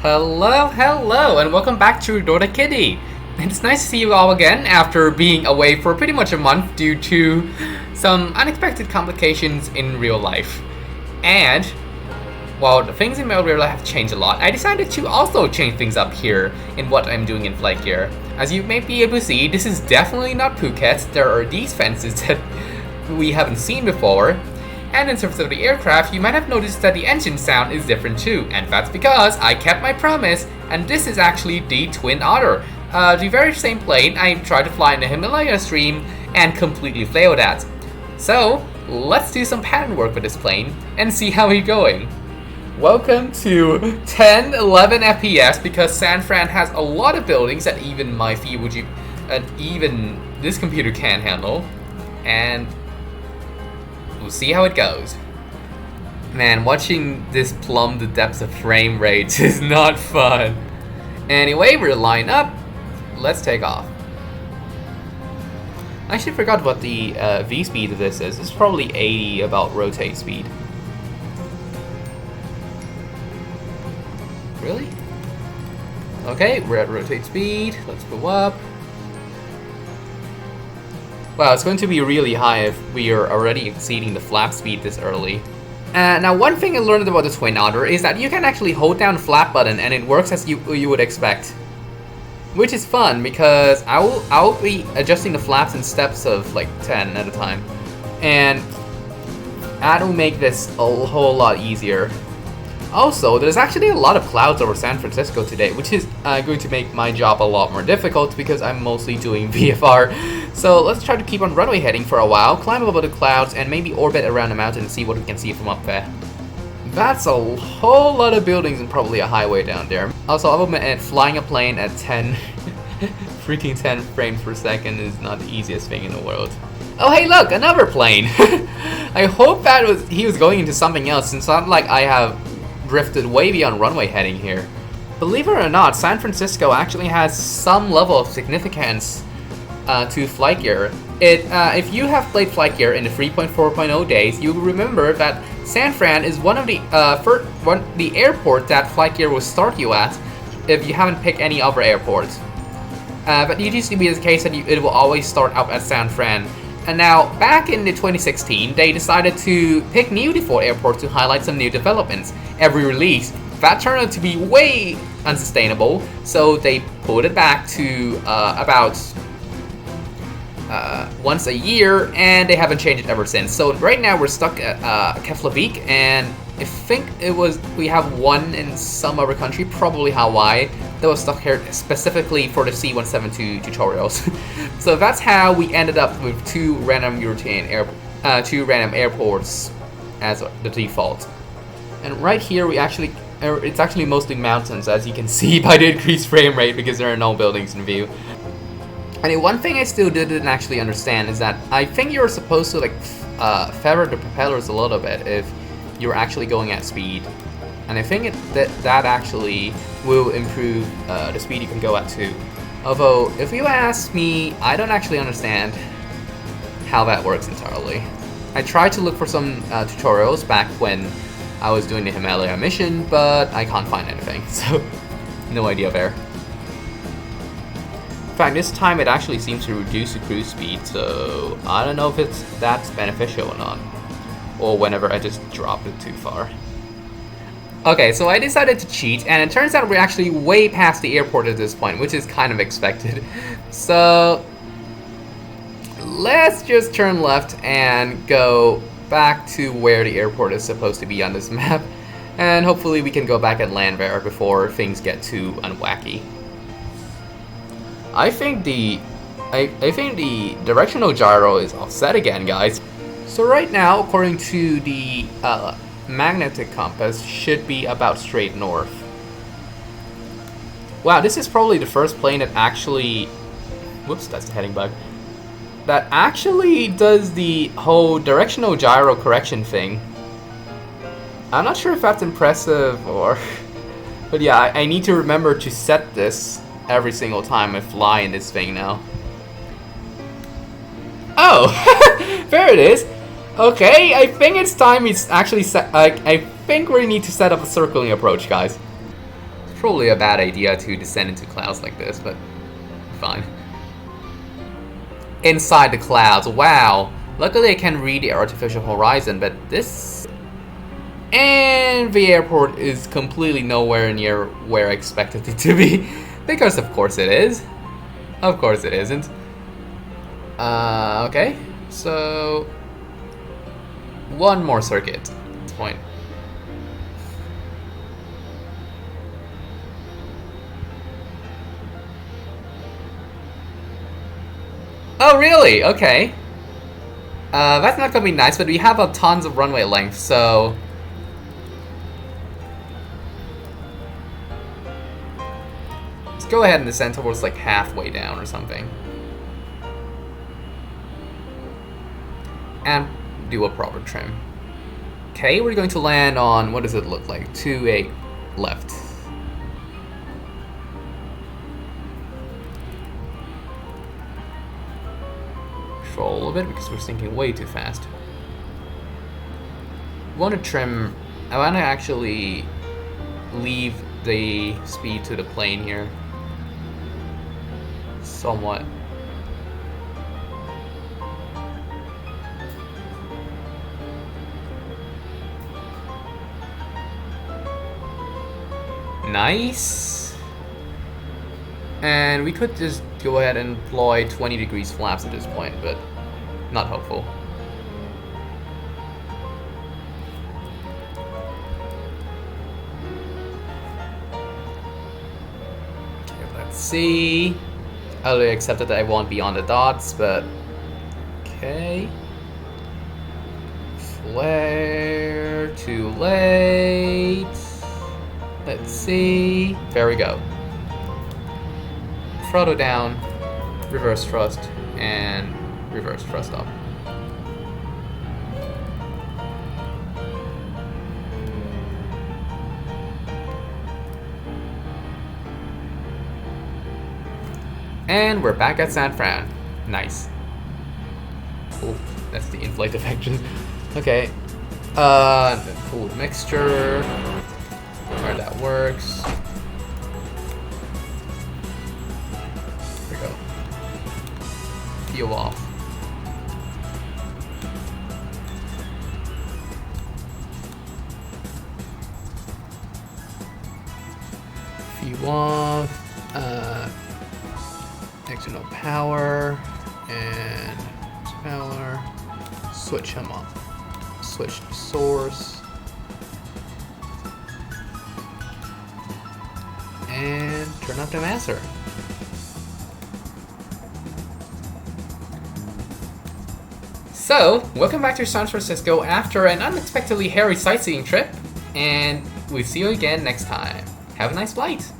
Hello, and welcome back to Dota Kitty. It's nice to see you all again after being away for pretty much a month due to some unexpected complications in real life. And while the things in my real life have changed a lot, I decided to also change things up here in what I'm doing in FlightGear. As you may be able to see, this is definitely not Phuket. There are these fences that we haven't seen before. And in terms of the aircraft, you might have noticed that the engine sound is different too, and that's because I kept my promise, and this is actually the Twin Otter, the very same plane I tried to fly in the Himalaya stream and completely failed at. So, let's do some pattern work with this plane and see how it's going. Welcome to 10, 11 FPS because San Fran has a lot of buildings that even my feeble and even this computer can't handle, and we'll see how it goes. Man, watching this plumb the depths of frame rates is not fun. Anyway, we're lined up. Let's take off. I actually forgot what the V speed of this is. It's probably 80 about rotate speed. Really? Okay, we're at rotate speed. Let's go up. Wow, it's going to be really high if we are already exceeding the flap speed this early. Now, one thing I learned about the Twin Otter is that you can actually hold down the flap button and it works as you would expect. Which is fun because I'll be adjusting the flaps in steps of like 10 at a time. And that will make this a whole lot easier. Also, there's actually a lot of clouds over San Francisco today, which is going to make my job a lot more difficult because I'm mostly doing VFR. So let's try to keep on runway heading for a while, climb above the clouds, and maybe orbit around the mountain and see what we can see from up there. That's a whole lot of buildings and probably a highway down there. Also, I'll admit, flying a plane at 10 frames per second is not the easiest thing in the world. Oh hey look, another plane! I hope he was going into something else, since it's not like I have drifted way beyond runway heading here. Believe it or not, San Francisco actually has some level of significance to FlightGear. If you have played FlightGear in the 3.4.0 days, you will remember that San Fran is one of the the airport that FlightGear will start you at if you haven't picked any other airports. But it used to be the case that it will always start up at San Fran. And now, back in the 2016, they decided to pick new default airports to highlight some new developments every release. That turned out to be way unsustainable, so they pulled it back to about once a year, and they haven't changed it ever since. So right now we're stuck at Keflavik, and I think we have one in some other country, probably Hawaii, that was stuck here specifically for the C-172 tutorials. So that's how we ended up with two random airports as the default. And right here it's actually mostly mountains, as you can see by the increased frame rate because there are no buildings in view. And one thing I still didn't actually understand is that I think you're supposed to feather the propellers a little bit if you're actually going at speed. And I think that actually will improve the speed you can go at too. Although, if you ask me, I don't actually understand how that works entirely. I tried to look for some tutorials back when I was doing the Himalaya mission, but I can't find anything, so no idea there. In fact, this time it actually seems to reduce the cruise speed, so I don't know if that's beneficial or not. Or whenever I just dropped it too far. Okay, so I decided to cheat, and it turns out we're actually way past the airport at this point, which is kind of expected. So let's just turn left and go back to where the airport is supposed to be on this map, and hopefully we can go back and land there before things get too unwacky. I think the directional gyro is offset again, guys. So right now, according to the magnetic compass, should be about straight north. Wow, this is probably the first plane that actually... Whoops, that's the heading bug. That actually does the whole directional gyro correction thing. I'm not sure if that's impressive or... But yeah, I need to remember to set this every single time I fly in this thing now. Oh! There it is! Okay, I think it's time it's actually set. I think we need to set up a circling approach, guys. Probably a bad idea to descend into clouds like this, but fine. Inside the clouds, wow. Luckily I can read the artificial horizon, but this... And the airport is completely nowhere near where I expected it to be. Because of course it is. Of course it isn't. Okay, so... one more circuit at this point. Oh, really? Okay. That's not gonna be nice, but we have a tons of runway length, so... let's go ahead and descend towards like halfway down or something. And do a proper trim. Okay, we're going to land on, what does it look like? 2-8 left. Control a little bit because we're sinking way too fast. I want to trim, I want to actually leave the speed to the plane here. Somewhat. Nice. And we could just go ahead and employ 20 degrees flaps at this point, but not hopeful. Okay, let's see. I already accepted that I won't be on the dots, but okay. Flare, too late. Let's see. There we go. Throttle down, reverse thrust, and reverse thrust up. And we're back at San Fran. Nice. Oh, that's the inflate effect. Okay. Cool mixture. Where that works. There we go. Fuel off. Fuel off. External power and power. Switch him off. Switch to source. And turn off the master. So, welcome back to San Francisco after an unexpectedly hairy sightseeing trip, and we'll see you again next time. Have a nice flight!